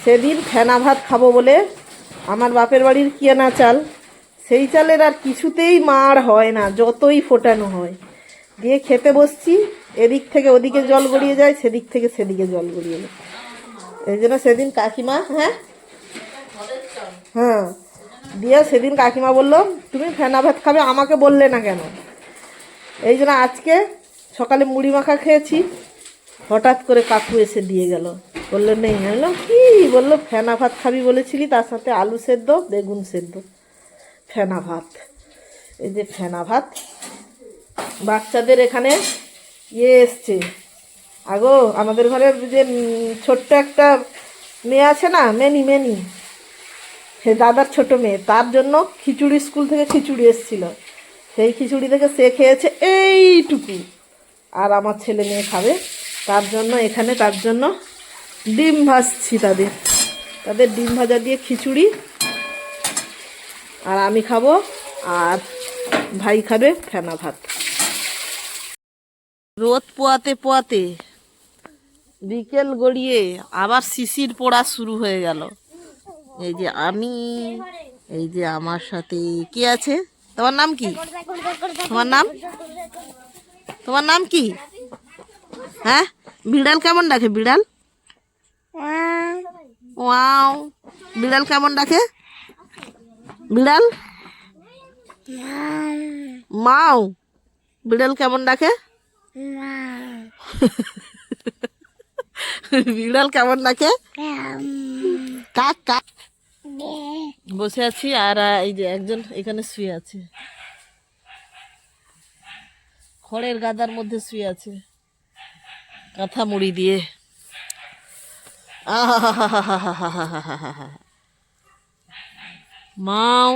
সেদিন ফেনা ভাত খাবো বলে আমার বাপের বাড়ির কেনা চাল, সেই চালের আর কিছুতেই মাড় হয় না, যতই ফোটানো হয়। দিয়ে খেতে বসছি, এদিক থেকে ওদিকে জল গড়িয়ে যায়, সেদিক থেকে সেদিকে জল গড়িয়ে যায়। এই জন্য সেদিন কাকিমা, হ্যাঁ হ্যাঁ, দিয়ে সেদিন কাকিমা বললো তুমি ফেনা ভাত খাবে, আমাকে বললে না কেন। এই জন্য আজকে সকালে মুড়ি মাখা খেয়েছি, হঠাৎ করে কাকু এসে দিয়ে গেল, বললো নেই। বললাম কি, বললো ফেনা ভাত খাবি বলেছিলি, তার সাথে আলু সেদ্ধ বেগুন সেদ্ধ, ফেনা ভাত। এই যে ফেনা ভাত, বাচ্চাদের এখানে এসছে। আগো আমাদের ঘরের যে ছোট্ট একটা মেয়ে আছে না, মেনি, সে দাদার ছোট মেয়ে, তার জন্য খিচুড়ি, স্কুল থেকে খিচুড়ি এসেছিল, সেই খিচুড়ি থেকে সে খেয়েছে এইটুকু, আর আমার ছেলে মেয়ে খাবে, তার জন্য এখানে, তার জন্য ডিম ভাজছি, তাদের ডিম ভাজা দিয়ে খিচুড়ি, আর আমি খাবো, আর ভাই খাবে ফেনা ভাত। রোদ পোয়াতে পোয়াতে বিকেল গড়িয়ে আবার শিশির পড়া শুরু হয়ে গেল। এই যে আমি, এই যে আমার সাথে কে আছে, তোমার নাম কি, তোমার নাম কি, হ্যাঁ? বিড়াল কেমন ডাকে, বিড়াল ওয়াও, বিড়াল কেমন ডাকে, বিড়াল মাও, বিড়াল কেমন ডাকে, বিড়াল কেমন ডাকে, কাক কাক। বসে আছি, আর এই যে একজন এখানে শুয়ে আছে, খড়ের গাদার মধ্যে শুয়ে আছে, কাঁথা মুড়ি দিয়ে। মাও